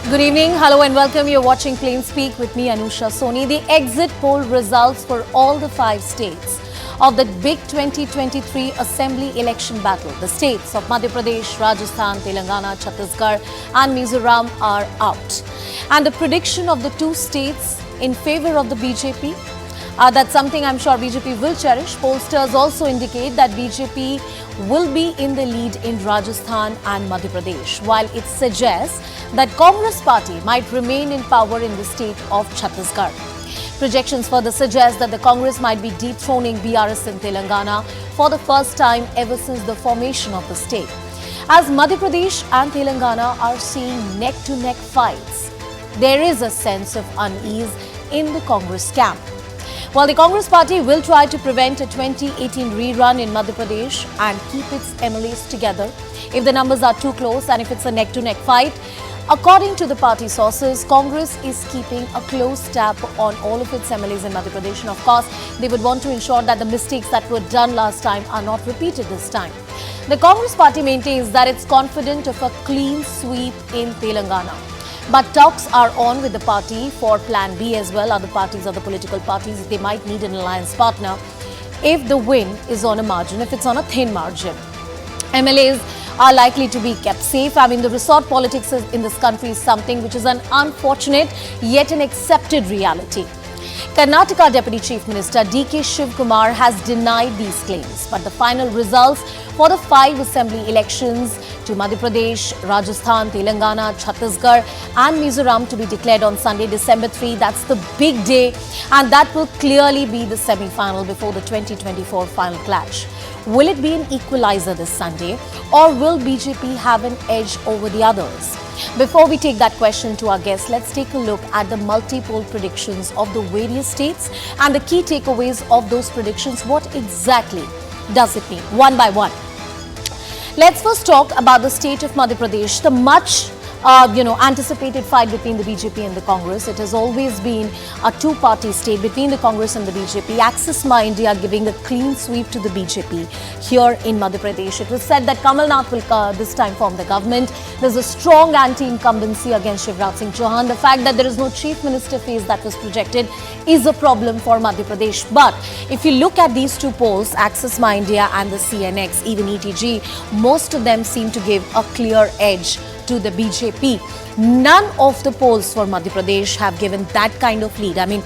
Good evening, hello and welcome. You're watching Plain Speak with me, Anusha Soni. The exit poll results for all the 5 states of the big 2023 Assembly election battle. The states of Madhya Pradesh, Rajasthan, Telangana, Chhattisgarh and Mizoram are out. And the prediction of the 2 states in favor of the BJP, that's something I'm sure BJP will cherish. Pollsters also indicate that BJP will be in the lead in Rajasthan and Madhya Pradesh, while it suggests that Congress party might remain in power in the state of Chhattisgarh. Projections further suggest that the Congress might be dethroning BRS in Telangana for the first time ever since the formation of the state. As Madhya Pradesh and Telangana are seeing neck-to-neck fights, there is a sense of unease in the Congress camp. While the Congress party will try to prevent a 2018 rerun in Madhya Pradesh and keep its MLAs together if the numbers are too close and if it's a neck-to-neck fight, according to the party sources, Congress is keeping a close tab on all of its MLAs in Madhya Pradesh. And of course, they would want to ensure that the mistakes that were done last time are not repeated this time. The Congress party maintains that it's confident of a clean sweep in Telangana. But talks are on with the party for Plan B as well. Other parties, other political parties, they might need an alliance partner if the win is on a margin, if it's on a thin margin. MLAs are likely to be kept safe. I mean, the resort politics in this country is something which is an unfortunate yet an accepted reality. Karnataka Deputy Chief Minister D.K. Shivkumar has denied these claims, but the final results for the 5 assembly elections to Madhya Pradesh, Rajasthan, Telangana, Chhattisgarh and Mizoram to be declared on Sunday, December 3. That's the big day, and that will clearly be the semi-final before the 2024 final clash. Will it be an equalizer this Sunday, or will BJP have an edge over the others? Before we take that question to our guests, let's take a look at the multi-poll predictions of the various states and the key takeaways of those predictions. What exactly does it mean? One by one. Let's first talk about the state of Madhya Pradesh, the much anticipated fight between the BJP and the Congress. It has always been a two-party state between the Congress and the BJP. Axis Ma India giving a clean sweep to the BJP here in Madhya Pradesh. It was said that Kamal Nath will this time form the government. There's a strong anti-incumbency against Shivraj Singh Chauhan. The fact that there is no chief minister face that was projected is a problem for Madhya Pradesh. But if you look at these 2 polls, Axis Ma India and the CNX, even ETG, most of them seem to give a clear edge to the BJP. None of the polls for Madhya Pradesh have given that kind of lead. I mean,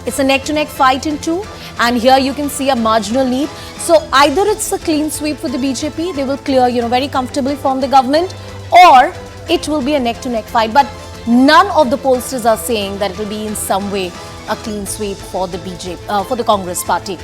it's a neck-to-neck fight in 2, and here you can see a marginal lead. So either it's a clean sweep for the BJP, they will clear, very comfortably form the government, or it will be a neck-to-neck fight. But none of the pollsters are saying that it will be in some way a clean sweep for the BJP, for the Congress party.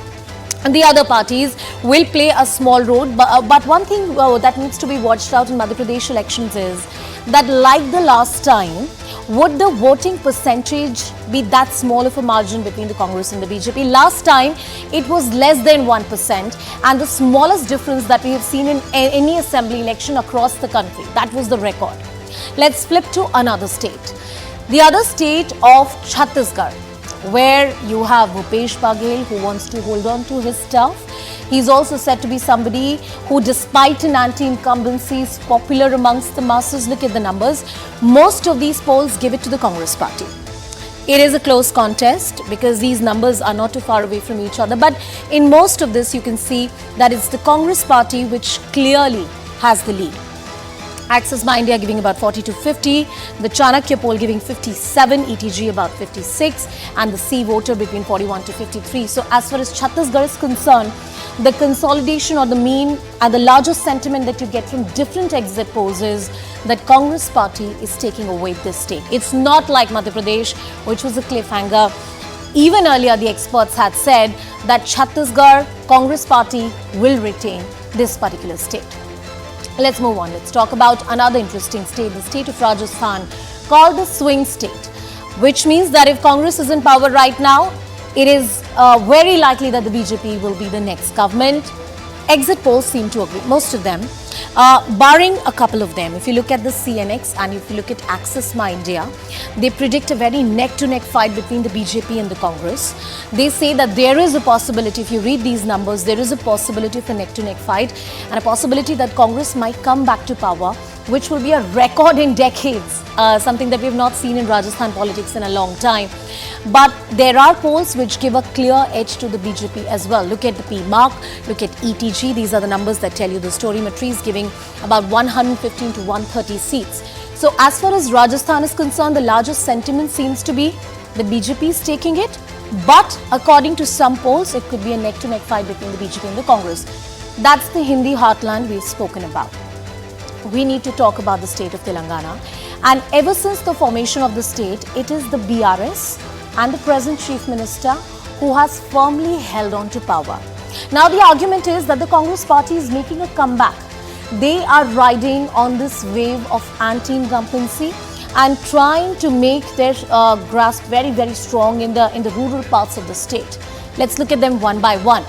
And the other parties will play a small role. But one thing that needs to be watched out in Madhya Pradesh elections is that, like the last time, would the voting percentage be that small of a margin between the Congress and the BJP? Last time, it was less than 1%, and the smallest difference that we have seen in any assembly election across the country. That was the record. Let's flip to another state. The other state of Chhattisgarh, where you have Bhupesh Baghel, who wants to hold on to his stuff. He's also said to be somebody who, despite an anti-incumbency, is popular amongst the masses. Look at the numbers. Most of these polls give it to the Congress party. It is a close contest because these numbers are not too far away from each other. But in most of this, you can see that it's the Congress party which clearly has the lead. Axis Ma India giving about 40 to 50, the Chanakya poll giving 57, ETG about 56, and the C voter between 41 to 53. So as far as Chhattisgarh is concerned, the consolidation or the mean and the largest sentiment that you get from different exit polls is that Congress party is taking away this state. It's not like Madhya Pradesh, which was a cliffhanger. Even earlier, the experts had said that Chhattisgarh Congress party will retain this particular state. Let's move on. Let's talk about another interesting state, the state of Rajasthan, called the swing state, which means that if Congress is in power right now, it is very likely that the BJP will be the next government. Exit polls seem to agree, most of them, barring a couple of them. If you look at the CNX and if you look at Axis Ma India, they predict a very neck-to-neck fight between the BJP and the Congress. They say that there is a possibility, if you read these numbers, there is a possibility for neck-to-neck fight and a possibility that Congress might come back to power which will be a record in decades, something that we have not seen in Rajasthan politics in a long time. But there are polls which give a clear edge to the BJP as well. Look at the P mark, look at ETG. These are the numbers that tell you the story. Matrice giving about 115 to 130 seats. So as far as Rajasthan is concerned, the largest sentiment seems to be the BJP is taking it. But according to some polls, it could be a neck-to-neck fight between the BJP and the Congress. That's the Hindi heartland we've spoken about. We need to talk about the state of Telangana. And ever since the formation of the state, it is the BRS and the present Chief Minister who has firmly held on to power. Now the argument is that the Congress party is making a comeback. They are riding on this wave of anti-incumbency and trying to make their grasp very, very strong in the rural parts of the state. Let's look at them one by one.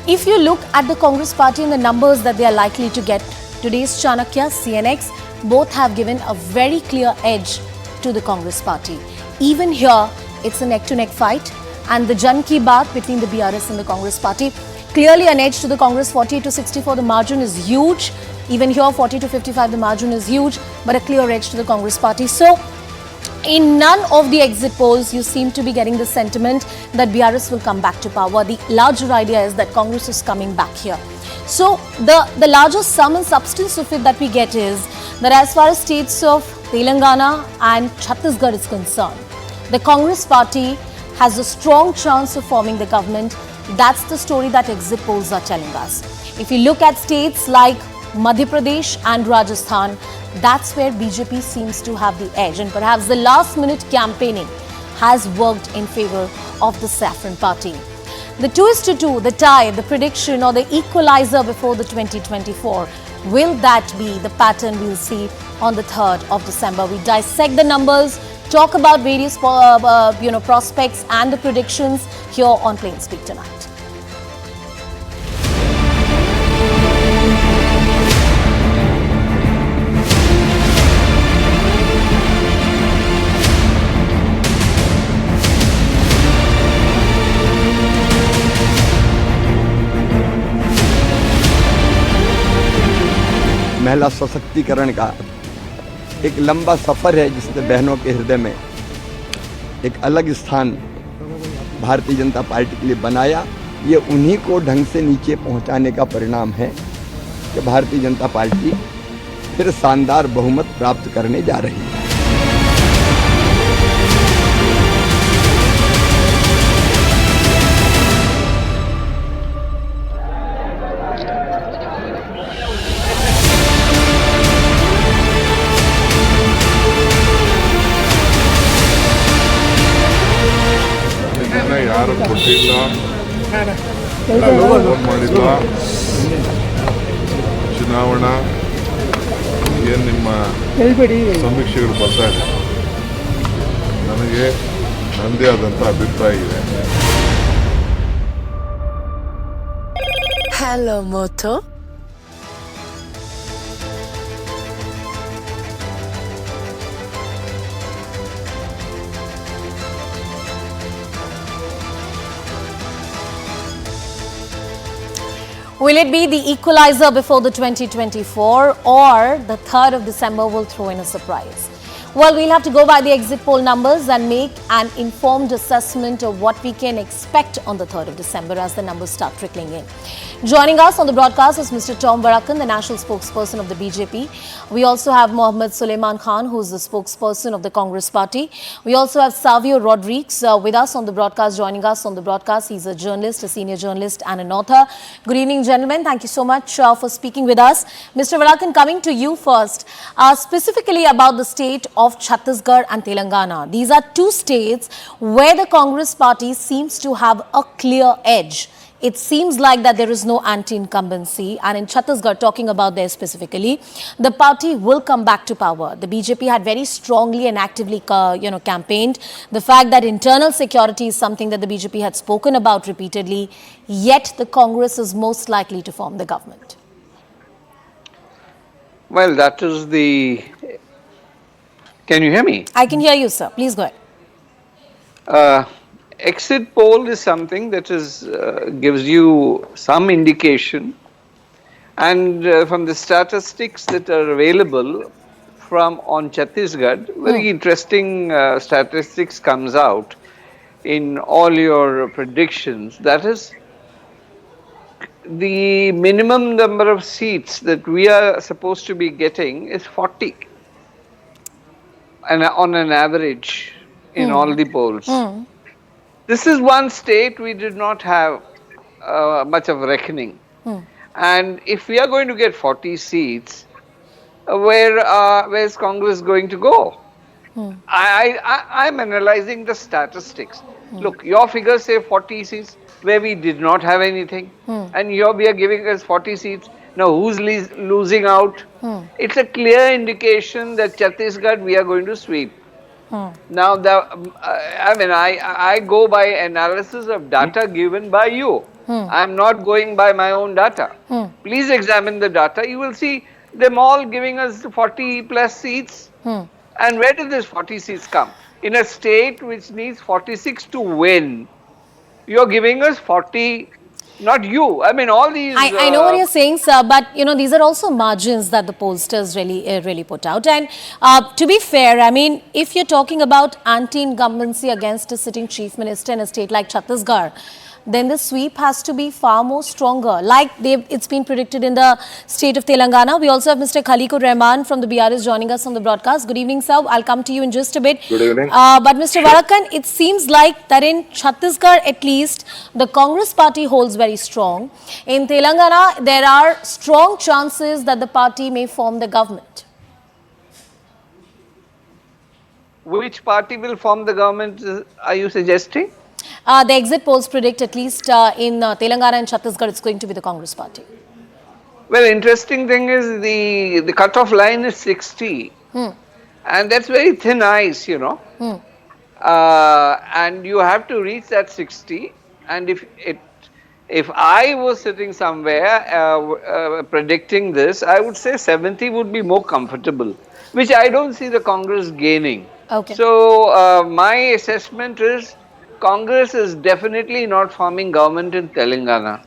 If you look at the Congress party and the numbers that they are likely to get, today's Chanakya, CNX, both have given a very clear edge to the Congress party. Even here, it's a neck-to-neck fight, and the Jan Ki Baat between the BRS and the Congress party, clearly an edge to the Congress, 48 to 64, the margin is huge. Even here, 40 to 55, the margin is huge, but a clear edge to the Congress party. So, in none of the exit polls, you seem to be getting the sentiment that BRS will come back to power. The larger idea is that Congress is coming back here. So, the larger sum and substance of it that we get is that as far as states of Telangana and Chhattisgarh is concerned, the Congress party has a strong chance of forming the government. That's the story that exit polls are telling us. If you look at states like Madhya Pradesh and Rajasthan, that's where BJP seems to have the edge, and perhaps the last minute campaigning has worked in favor of the Saffron party. The 2:2, the tie, the prediction or the equalizer before the 2024, will that be the pattern we'll see on the 3rd of December? We dissect the numbers, talk about various prospects and the predictions here on Plain Speak tonight. महिला सशक्तिकरण का एक लंबा सफ़र है, जिसने बहनों के हृदय में एक अलग स्थान भारतीय जनता पार्टी के लिए बनाया। ये उन्हीं को ढंग से नीचे पहुंचाने का परिणाम है कि भारतीय जनता पार्टी फिर शानदार बहुमत प्राप्त करने जा रही है। ಯಾರು ಕೊಟ್ಟಿಲ್ಲ, ಫೋನ್ ಮಾಡಿಲ್ಲ, ಚುನಾವಣಾ ಏನು ನಿಮ್ಮ ಸಮೀಕ್ಷೆಗಳು ಬರ್ತಾ ಇದೆ, ನನಗೆ ನನ್ನದೇ ಆದಂಥ ಅಭಿಪ್ರಾಯ ಇದೆ. Hello Moto. Will it be the equalizer before the 2024, or the 3rd of December will throw in a surprise? Well, we'll have to go by the exit poll numbers and make an informed assessment of what we can expect on the 3rd of December as the numbers start trickling in. Joining us on the broadcast is Mr. Tom Barakan, the national spokesperson of the BJP. We also have Mohammad Suleiman Khan, who is the spokesperson of the Congress party. We also have Savio Rodriguez with us on the broadcast, joining us on the broadcast. He's a journalist, a senior journalist and an author. Good evening, gentlemen. Thank you so much for speaking with us. Mr. Barakan, coming to you first, specifically about the state of Chhattisgarh and Telangana. These are two states where the Congress party seems to have a clear edge. It seems like that there is no anti-incumbency, and in Chhattisgarh, talking about there specifically, the party will come back to power. The BJP had very strongly and actively campaigned the fact that internal security is something that the BJP had spoken about repeatedly, yet the Congress is most likely to form the government. Well, that is the... Can you hear me? I can hear you, sir. Please go ahead. Exit poll is something that is gives you some indication And from the statistics that are available from on Chhattisgarh, very interesting statistics comes out in all your predictions. That is, the minimum number of seats that we are supposed to be getting is 40, and on an average in all the polls. This is one state we did not have much of reckoning. And if we are going to get 40 seats, where is Congress going to go? I'm analyzing the statistics. Look, your figures say 40 seats where we did not have anything, and we are giving us 40 seats. Now, who's losing out? It's a clear indication that Chhattisgarh we are going to sweep. Now, I go by analysis of data given by you. I'm not going by my own data. Please examine the data. You will see them all giving us 40 plus seats. And where did this 40 seats come? In a state which needs 46 to win, you're giving us 40, not you. I mean, all these. I know what you're saying, sir, but these are also margins that the pollsters really put out. And to be fair, I mean, if you're talking about anti-incumbency against a sitting chief minister in a state like Chhattisgarh, then the sweep has to be far more stronger. Like it's been predicted in the state of Telangana. We also have Mr. Khalikur Rahman from the BRS joining us on the broadcast. Good evening, sir. I'll come to you in just a bit. Good evening. But Mr. Varakan, it seems like that in Chhattisgarh, at least, the Congress party holds very strong. In Telangana, there are strong chances that the party may form the government. Which party will form the government, are you suggesting? The exit polls predict at least in Telangana and Chhattisgarh, it's going to be the Congress party. Well, interesting thing is the cutoff line is 60. And that's very thin ice, and you have to reach that 60. And if I was sitting somewhere predicting this, I would say 70 would be more comfortable, which I don't see the Congress gaining. Okay. So my assessment is Congress is definitely not forming government in Telangana.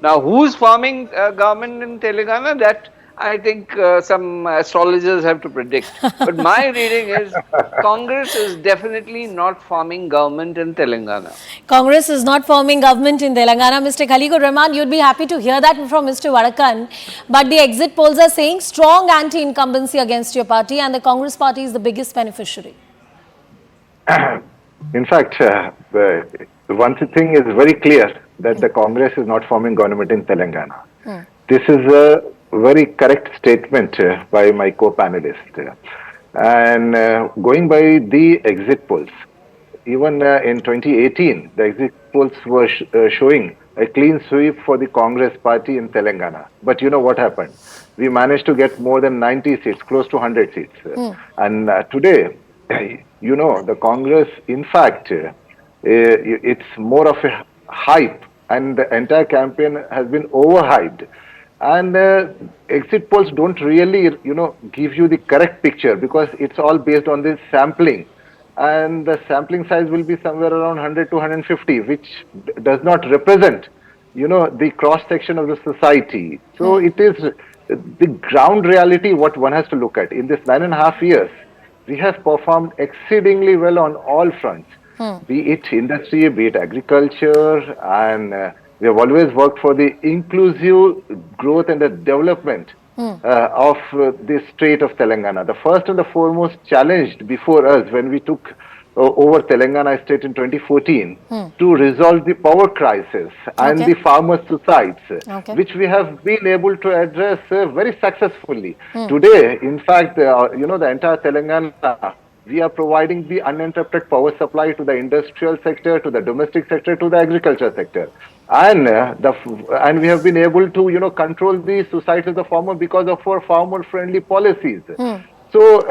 Now, who's forming government in Telangana? That I think some astrologers have to predict. But my reading is Congress is definitely not forming government in Telangana. Congress is not forming government in Telangana. Mr. Khalikur Rahman, you'd be happy to hear that from Mr. Varakan. But the exit polls are saying strong anti-incumbency against your party, and the Congress party is the biggest beneficiary. In fact, one thing is very clear that the Congress is not forming government in Telangana. This is a very correct statement by my co-panelist. And going by the exit polls, even in 2018, the exit polls were showing a clean sweep for the Congress party in Telangana. But you know what happened? We managed to get more than 90 seats, close to 100 seats. And today, the Congress, in fact, it's more of a hype, and the entire campaign has been overhyped. And exit polls don't really, give you the correct picture because it's all based on the sampling. And the sampling size will be somewhere around 100 to 150, which does not represent, the cross-section of the society. So it is the ground reality what one has to look at. In this 9.5 years, we have performed exceedingly well on all fronts, be it industry, be it agriculture, and we have always worked for the inclusive growth and the development of the state of Telangana. The first and the foremost challenge before us when we took over Telangana state in 2014 to resolve the power crisis and the farmer suicides, which we have been able to address very successfully. Today, in fact, the entire Telangana, we are providing the uninterrupted power supply to the industrial sector, to the domestic sector, to the agriculture sector. And we have been able to, control the suicides of the farmer because of our farmer-friendly policies. So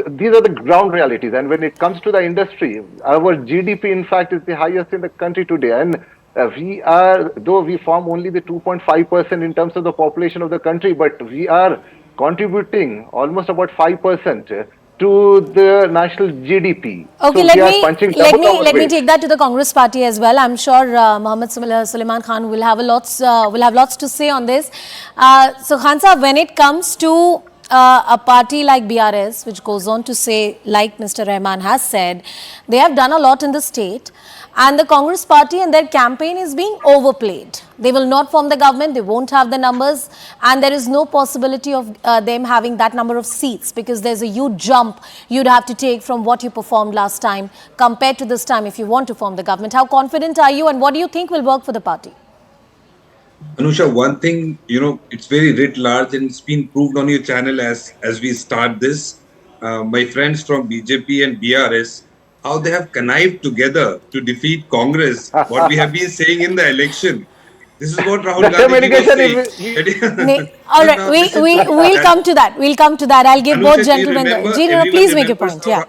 these are the ground realities. And when it comes to the industry, our GDP, in fact, is the highest in the country today. And though we form only the 2.5% in terms of the population of the country, but we are contributing almost about 5% to the national GDP. Okay, so we are punching double our let me weight. take that to the Congress party as well. I'm sure Mohammed Suleiman Khan will have lots to say on this. So Khan Saab, when it comes to a party like BRS, which goes on to say, like Mr. Rahman has said, they have done a lot in the state, and the Congress party and their campaign is being overplayed. They will not form the government, they won't have the numbers, and there is no possibility of them having that number of seats, because there's a huge jump you'd have to take from what you performed last time compared to this time if you want to form the government. How confident are you, and what do you think will work for the party? Anusha, one thing, it's very writ large and it's been proved on your channel as we start this. My friends from BJP and BRS, how they have connived together to defeat Congress, what we have been saying in the election. This is what Rahul The Gandhi was communication saying. All right, we'll come to that. We'll come to that. I'll give both Anusha, gentlemen. everyone Please make your remembers point. how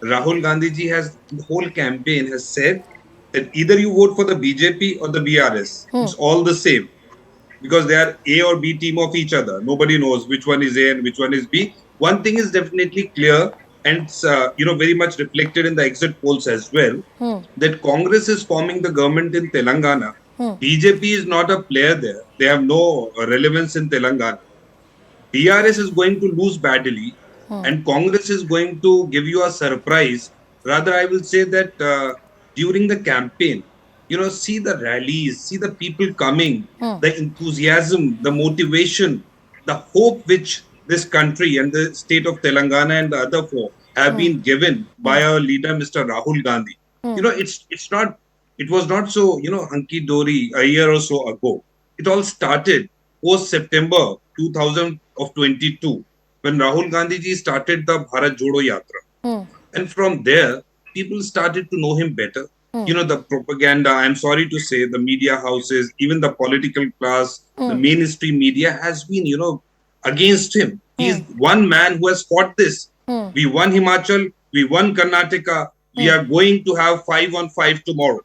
Yeah. Rahul Gandhi ji has, the whole campaign has said that either you vote for the BJP or the BRS. It's all the same, because they are A or B team of each other. Nobody knows which one is A and which one is B. One thing is definitely clear, and it's very much reflected in the exit polls as well, that Congress is forming the government in Telangana. BJP is not a player there. They have no relevance in Telangana. BRS is going to lose badly, and Congress is going to give you a surprise. Rather, I will say that during the campaign, see the rallies, see the people coming, the enthusiasm, the motivation, the hope which this country and the state of Telangana and the other four have been given by our leader, Mr. Rahul Gandhi. It was not so, hunky dory a year or so ago. It all started post September 2022, when Rahul Gandhi ji started the Bharat Jodo Yatra. And from there, people started to know him better. The propaganda, I'm sorry to say, the media houses, even the political class, the mainstream media has been, against him. He's one man who has fought this. We won Himachal, we won Karnataka, we are going to have 5-on-5 tomorrow.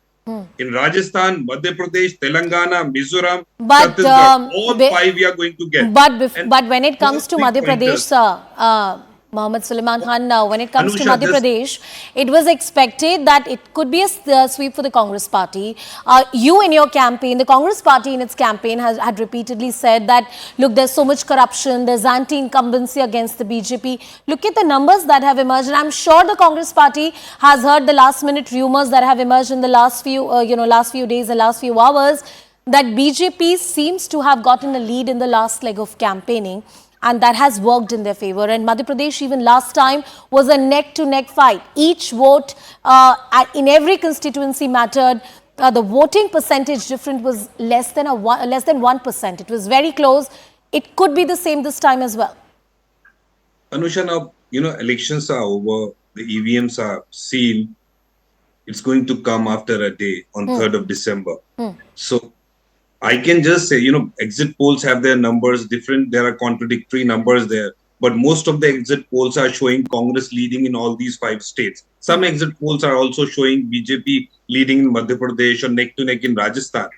In Rajasthan, Madhya Pradesh, Telangana, Mizoram, Chhattisgarh, all 5 we are going to get. But when it comes to Madhya Pradesh, Mohammed Suleiman Khan, when it comes to Madhya Pradesh, it was expected that it could be a sweep for the Congress party. You in your campaign, the Congress party in its campaign had repeatedly said that, look, there's so much corruption, there's anti-incumbency against the BJP. Look at the numbers that have emerged. And I'm sure the Congress party has heard the last-minute rumors that have emerged in the last few days, the last few hours, that BJP seems to have gotten a lead in the last leg of campaigning. And that has worked in their favor. And Madhya Pradesh, even last time, was a neck-to-neck fight. Each vote in every constituency mattered. The voting percentage difference was less than 1%. It was very close. It could be the same this time as well. Anusha, now, elections are over. The EVMs are sealed. It's going to come after a day on 3rd of December. So I can just say, exit polls have their numbers different. There are contradictory numbers there. But most of the exit polls are showing Congress leading in all these 5 states. Some exit polls are also showing BJP leading in Madhya Pradesh or neck to neck in Rajasthan.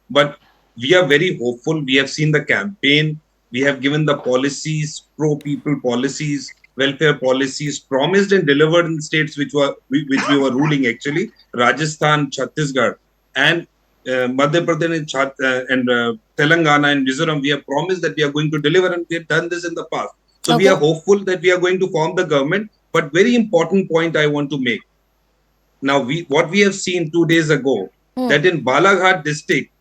But we are very hopeful. We have seen the campaign. We have given the policies, pro-people policies, welfare policies, promised and delivered in states which we were ruling actually. Rajasthan, Chhattisgarh, and Madhya Pradesh and Telangana and Mizoram, we have promised that we are going to deliver, and we have done this in the past. So we are hopeful that we are going to form the government. But very important point I want to make. Now, what we have seen 2 days ago, that in Balaghat district,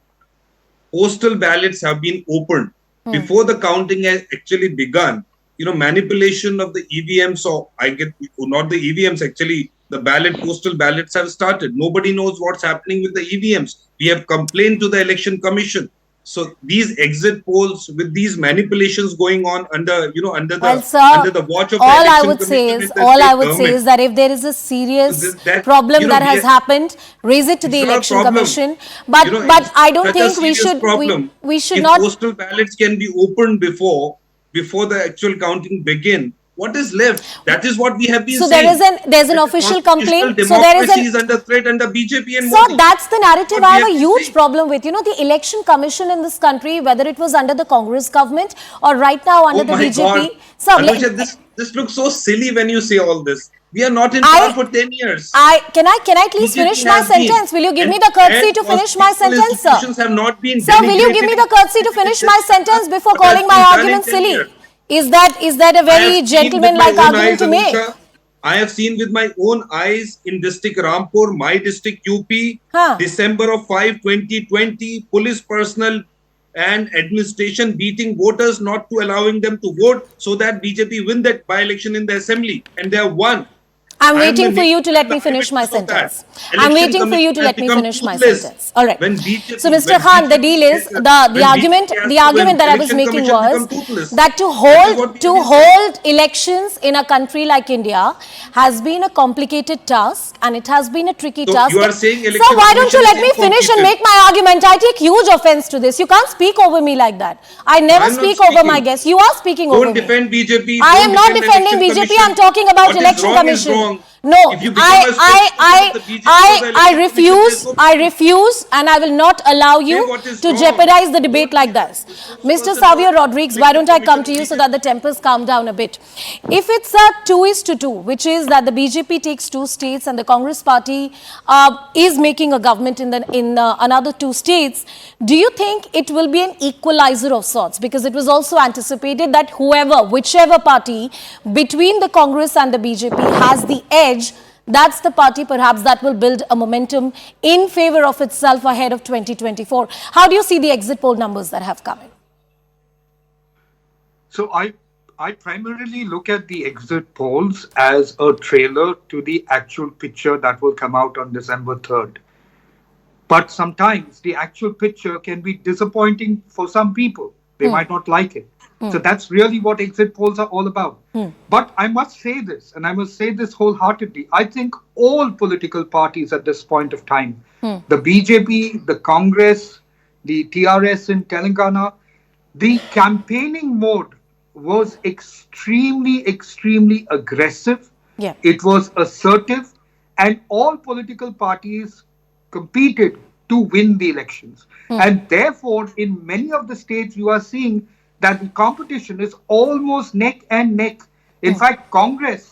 postal ballots have been opened before the counting has actually begun. Manipulation of the EVMs, or not the EVMs actually, the postal ballots have started. Nobody knows what's happening with the EVMs. We have complained to the Election Commission. So these exit polls with these manipulations going on under the watch of the Election Commission. All I would say is that if there is a serious problem that has happened, raise it to the Election Commission. But I don't think we should not. Postal ballots can be opened before the actual counting begin. What is left? That is what we have been saying. So there's an official complaint. So democracy is under threat under BJP and Modi. So that's the narrative I have a huge problem with. The Election Commission in this country, whether it was under the Congress government or right now under the BJP. God. this looks so silly when you say all this. We are not in power for 10 years. Can I please BJP finish my has been. sentence? Will you give And- me the courtesy and to finish my constitutional sentence, sir? institutions have not been Sir, will you give me the courtesy to finish my sentence before calling my argument silly? Is that a very gentleman-like argument to make? I have seen with my own eyes in district Rampur, my district UP, Huh. December of 5, 2020, police personnel and administration beating voters, not to allowing them to vote so that BJP win that by-election in the assembly, and they have won. I'm waiting for you to let me finish my sentence. I'm waiting for you to let me finish my sentence. All right. So, Mr. Khan, the deal is the argument that I was making was that to hold elections in a country like India has been a complicated task, and it has been a tricky task. You are saying so why don't you let me finish and make my argument? I take huge offense to this. You can't speak over me like that. I never speak over my guests. You are speaking over me. Don't defend BJP. I am not defending BJP. I'm talking about election commission. No, I refuse, and I will not allow you to jeopardize the debate like this. Mr. Savio Rodriguez, why don't I come to you so that the tempers calm down a bit? If it's a 2:2, which is that the BJP takes 2 states and the Congress party is making a government in another 2 states, do you think it will be an equalizer of sorts? Because it was also anticipated that whichever party between the Congress and the BJP has the edge, that's the party perhaps that will build a momentum in favor of itself ahead of 2024. How do you see the exit poll numbers that have come in? So I primarily look at the exit polls as a trailer to the actual picture that will come out on December 3rd. But sometimes the actual picture can be disappointing for some people. They might not like it. So that's really what exit polls are all about. But I must say this, and I must say this wholeheartedly. I think all political parties at this point of time, the BJP, the Congress, the TRS in Telangana, the campaigning mode was extremely, extremely aggressive. Yeah. It was assertive, and all political parties competed to win the elections. And therefore, in many of the states, you are seeing that the competition is almost neck and neck. In fact, Congress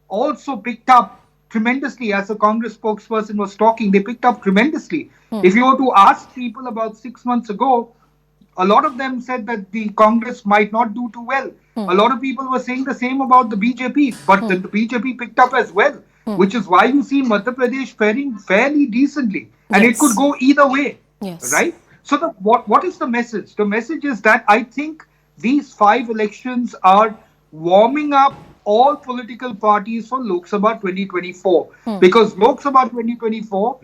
also picked up tremendously. As a Congress spokesperson was talking, they picked up tremendously. If you were to ask people about 6 months ago, a lot of them said that the Congress might not do too well. A lot of people were saying the same about the BJP, but the BJP picked up as well, which is why you see Madhya Pradesh faring fairly decently. And it could go either way, right? So what is the message? The message is that I think these 5 elections are warming up all political parties for Lok Sabha 2024. Because Lok Sabha 2024,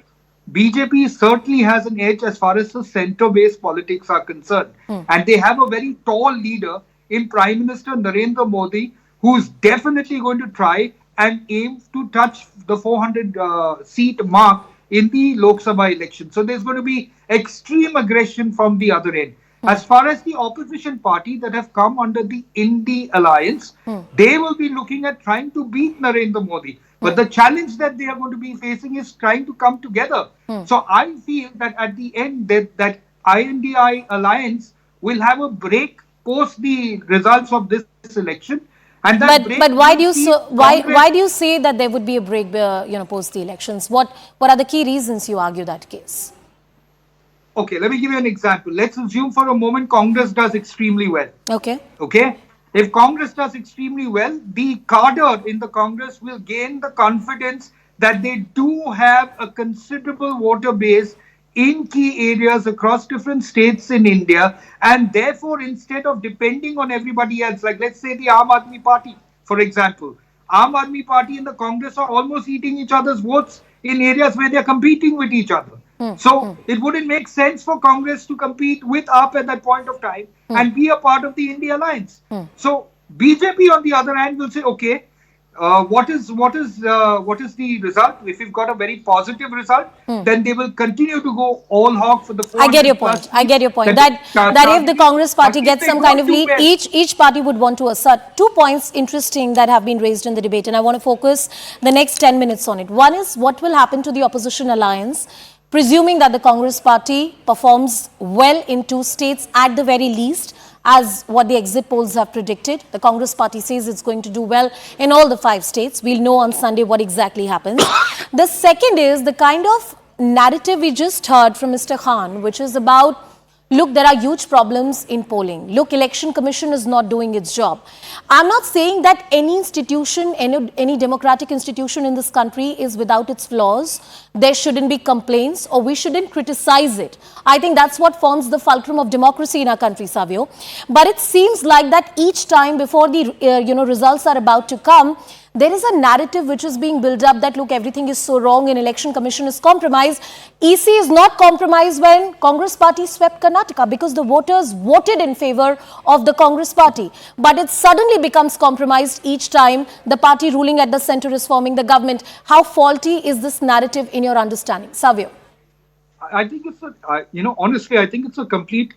BJP certainly has an edge as far as the center-based politics are concerned. And they have a very tall leader in Prime Minister Narendra Modi, who is definitely going to try and aim to touch the 400 seat mark in the Lok Sabha election. So there's going to be extreme aggression from the other end. As far as the opposition party that have come under the Indie alliance, they will be looking at trying to beat Narendra Modi. But the challenge that they are going to be facing is trying to come together. So I feel that at the end that INDI alliance will have a break post the results of this election. And that but why do you say that there would be a break post the elections? What are the key reasons you argue that case? Okay, let me give you an example. Let's assume for a moment Congress does extremely well. Okay. If Congress does extremely well, the cadre in the Congress will gain the confidence that they do have a considerable voter base in key areas across different states in India. And therefore, instead of depending on everybody else, like let's say the Aam Aadmi Party, for example, Aam Aadmi Party and the Congress are almost eating each other's votes in areas where they're competing with each other. So it wouldn't make sense for Congress to compete with AAP at that point of time and be a part of the India alliance. So BJP on the other hand will say, okay, what is the result? If you've got a very positive result, then they will continue to go all hog for the 400 I get your point. That if the Congress party gets some kind of lead, each party would want to assert. 2 points interesting that have been raised in the debate, and I want to focus the next 10 minutes on it. One is what will happen to the opposition alliance, presuming that the Congress party performs well in 2 states at the very least, as what the exit polls have predicted. The Congress party says it's going to do well in all the 5 states. We'll know on Sunday what exactly happens. The second is the kind of narrative we just heard from Mr. Khan, which is about, look, there are huge problems in polling. Look, Election Commission is not doing its job. I'm not saying that any institution, any democratic institution in this country is without its flaws. There shouldn't be complaints or we shouldn't criticize it. I think that's what forms the fulcrum of democracy in our country, Savio. But it seems like that each time before the results are about to come, there is a narrative which is being built up that, look, everything is so wrong and Election Commission is compromised. EC is not compromised when Congress party swept Karnataka because the voters voted in favor of the Congress party. But it suddenly becomes compromised each time the party ruling at the center is forming the government. How faulty is this narrative in your understanding? Savio. I think it's honestly, I think it's a complete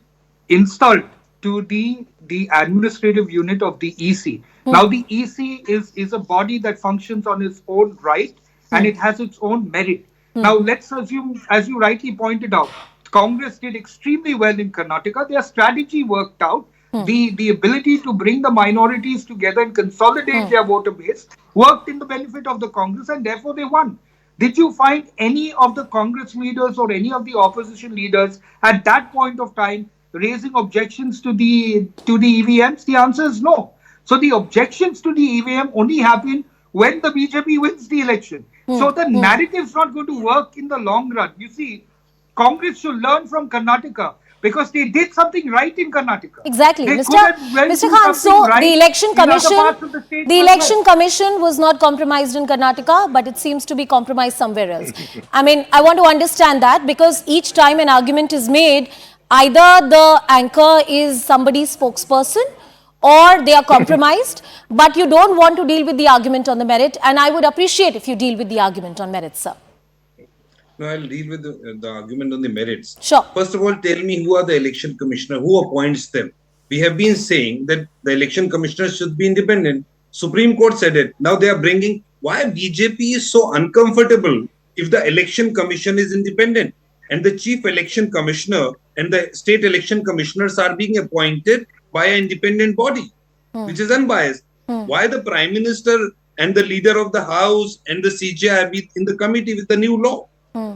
insult to the administrative unit of the EC. Now, the EC is a body that functions on its own right and it has its own merit. Now, let's assume, as you rightly pointed out, Congress did extremely well in Karnataka. Their strategy worked out. The ability to bring the minorities together and consolidate their voter base worked in the benefit of the Congress, and therefore they won. Did you find any of the Congress leaders or any of the opposition leaders at that point of time raising objections to the EVMs? The answer is no. So the objections to the EVM only happen when the BJP wins the election. So the narrative is not going to work in the long run. You see, Congress should learn from Karnataka because they did something right in Karnataka. Exactly, They Mr. Khan. So right the election commission, commission was not compromised in Karnataka, but it seems to be compromised somewhere else. I mean, I want to understand that because each time an argument is made, either the anchor is somebody's spokesperson or they are compromised, but you don't want to deal with the argument on the merit, and I would appreciate if you deal with the argument on merit, sir. No, I'll deal with the argument on the merits. Sure. First of all, tell me who are the election commissioner, who appoints them. We have been saying that the election commissioner should be independent. Supreme Court said it. Now they are bringing, why BJP is so uncomfortable if the election commission is independent and the chief election commissioner and the state election commissioners are being appointed by an independent body, which is unbiased. Why the Prime Minister and the leader of the House and the CJ are in the committee with the new law?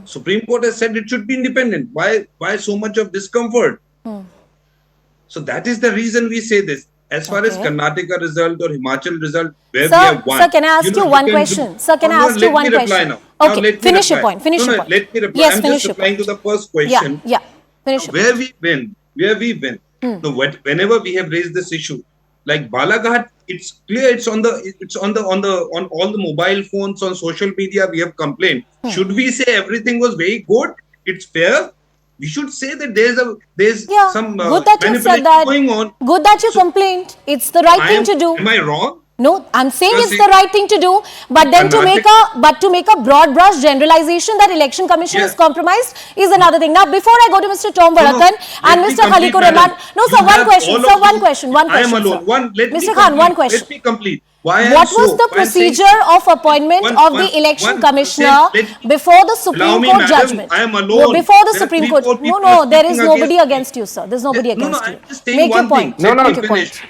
Supreme Court has said it should be independent. Why so much of discomfort? So that is the reason we say this. As far as Karnataka result or Himachal result, where we have won. Sir, can I ask you one question? Sir, can I ask you one question? Okay, finish your point. Finish your point. Let me reply. Yes, I'm finish just your replying point. to the first question. Yeah, finish your Where we win. No, whenever we have raised this issue, like Balaghat, it's clear. It's on all the mobile phones, on social media. We have complained. Should we say everything was very good? It's fair. We should say that there's some good that you said that. going on. Good that you complained. It's the right thing to do. Am I wrong? No, I'm saying it's the right thing to do, but then to make a broad brush generalization that election commission is compromised is another thing. Now, before I go to Mr. Tom Varakan and Mr. Khalikur Rahman, no, sir, one question. I am alone. Mr. Khan, one question. Let me complete. What was the procedure of appointment of the election commissioner before the Supreme Court judgment? I am alone. Before the Supreme Court. No, there is nobody against you, sir. There's nobody against you. Make your point.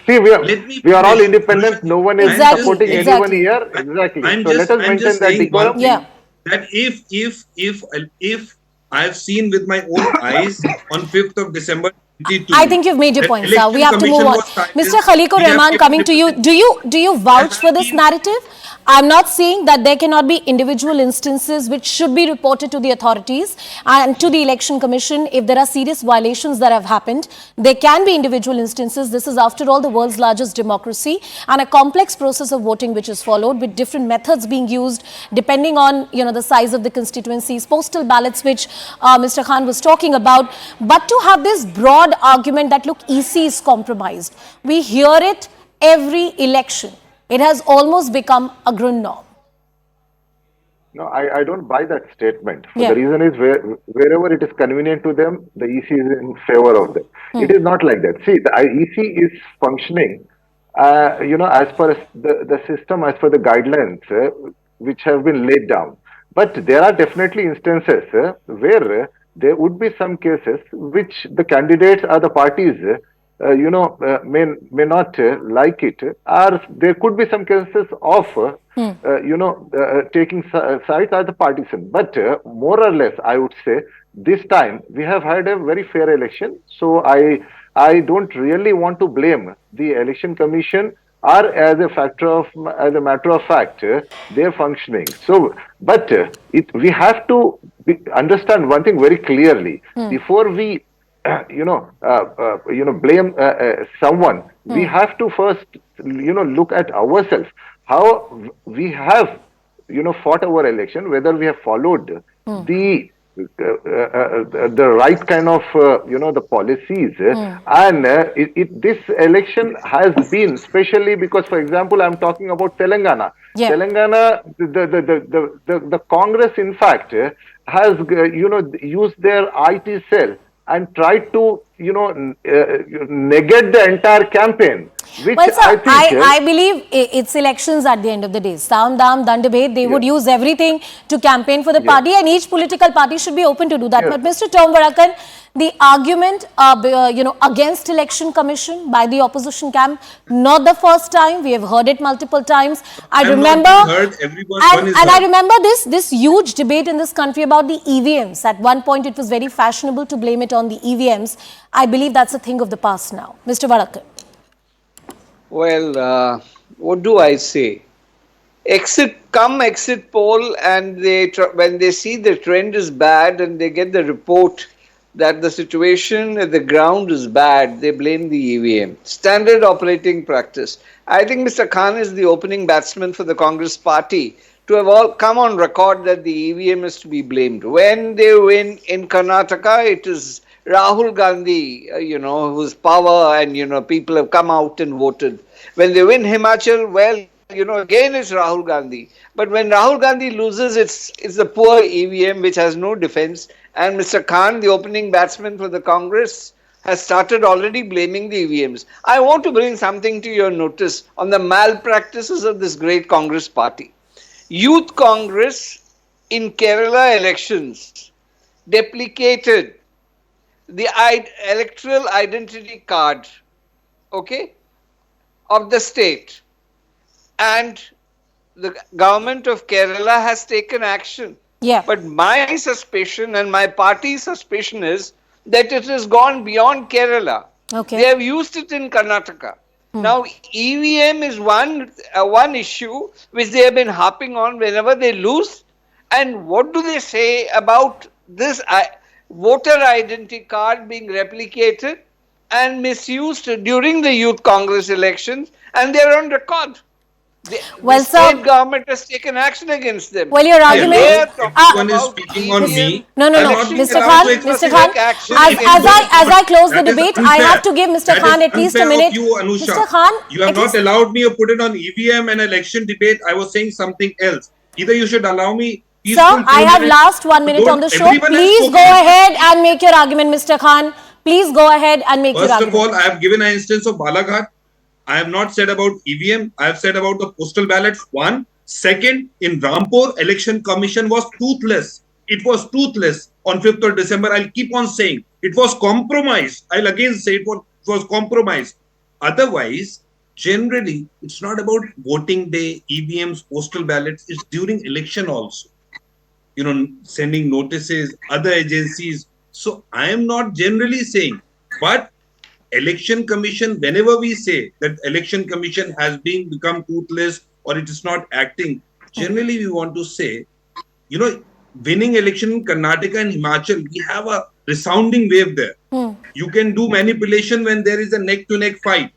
See, we are all independent. No one is supporting anyone here. Exactly. So let us maintain that decorum. That if I have seen with my own eyes on 5th of December. I think you've made your point, sir. We have to move on. Mr. Khalikur Rahman, coming to you. Do you vouch for this narrative? I'm not saying that there cannot be individual instances which should be reported to the authorities and to the Election Commission if there are serious violations that have happened. There can be individual instances. This is, after all, the world's largest democracy and a complex process of voting which is followed with different methods being used depending on the size of the constituencies, postal ballots, which Mr. Khan was talking about. But to have this broad argument that, look, EC is compromised, we hear it every election. It has almost become a grown norm. No, I don't buy that statement. The reason is wherever it is convenient to them, the EC is in favor of them. It is not like that. See, the EC is functioning, as per the system, as per the guidelines which have been laid down. But there are definitely instances where there would be some cases which the candidates or the parties may not like it, or there could be some cases of taking sides as a partisan. But more or less, I would say this time we have had a very fair election. So I don't really want to blame the election commission, or as a matter of fact, their functioning. So, but we have to understand one thing very clearly before we blame someone. We have to first, look at ourselves, how we have, fought our election, whether we have followed the right kind of, the policies. And this election has been, especially because, for example, I'm talking about Telangana. Yeah. Telangana, the Congress, in fact, has, used their IT cell and tried to, negate the entire campaign. Which Well, sir, I think, I believe it's elections at the end of the day. Saam, Dam, Dandabhed, they would use everything to campaign for the party, and each political party should be open to do that. Yes. But Mr. Tom Varakan, the argument, against election commission by the opposition camp, not the first time. We have heard it multiple times. I I'm remember, not heard, everyone is and I heard. remember this huge debate in this country about the EVMs. At one point, it was very fashionable to blame it on the EVMs. I believe that's a thing of the past now. Mr. Varakan. Well, what do I say? Exit poll, and when they see the trend is bad and they get the report that the situation at the ground is bad, they blame the EVM. Standard operating practice. I think Mr. Khan is the opening batsman for the Congress party to have all come on record that the EVM is to be blamed. When they win in Karnataka, it is Rahul Gandhi, whose power and, people have come out and voted. When they win Himachal, well, again it's Rahul Gandhi. But when Rahul Gandhi loses, it's the poor EVM which has no defense. And Mr. Khan, the opening batsman for the Congress, has started already blaming the EVMs. I want to bring something to your notice on the malpractices of this great Congress party. Youth Congress in Kerala elections duplicated the electoral identity card, of the state, and the government of Kerala has taken action. Yeah. But my suspicion and my party's suspicion is that it has gone beyond Kerala. Okay. They have used it in Karnataka. Now, EVM is one issue which they have been harping on whenever they lose. And what do they say about this voter identity card being replicated and misused during the Youth Congress elections? And they are on record. The state government has taken action against them. Well, your argument... Everyone is speaking on me. No, I'm not Mr. allowed Khan, to Mr. Khan, as I close the That is debate, I unfair. have to give Mr. Khan at least a That is minute. unfair of you, Anusha. Mr. Khan, you have at not least... allowed me to put it on EVM and election debate. I was saying something else. Either you should allow me... Sir, I have last 1 minute on the show. Please go ahead and make your argument, Mr. Khan. Please go ahead and make your argument. First of all, I have given an instance of Balaghat. I have not said about EVM. I have said about the postal ballots. One. Second, in Rampur, election commission was toothless. It was toothless on 5th of December. I'll keep on saying it was compromised. I'll again say it was compromised. Otherwise, generally, it's not about voting day, EVMs, postal ballots. It's during election also. Sending notices, other agencies. So I am not generally saying, but election commission, whenever we say that election commission has become toothless or it is not acting, generally we want to say, winning election in Karnataka and Himachal, we have a resounding wave there. You can do manipulation when there is a neck-to-neck fight.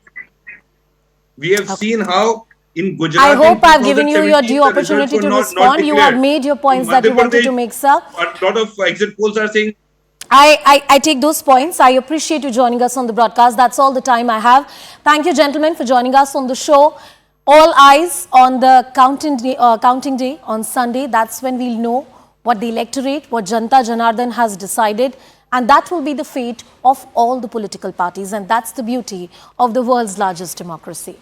We have seen how in Gujarat... I hope I have given you your due opportunity to respond. You have made your points that you wanted to make, sir. A lot of exit polls are saying... I take those points. I appreciate you joining us on the broadcast. That's all the time I have. Thank you, gentlemen, for joining us on the show. All eyes on the counting day on Sunday. That's when we'll know what the electorate, what Janta Janardhan has decided. And that will be the fate of all the political parties. And that's the beauty of the world's largest democracy.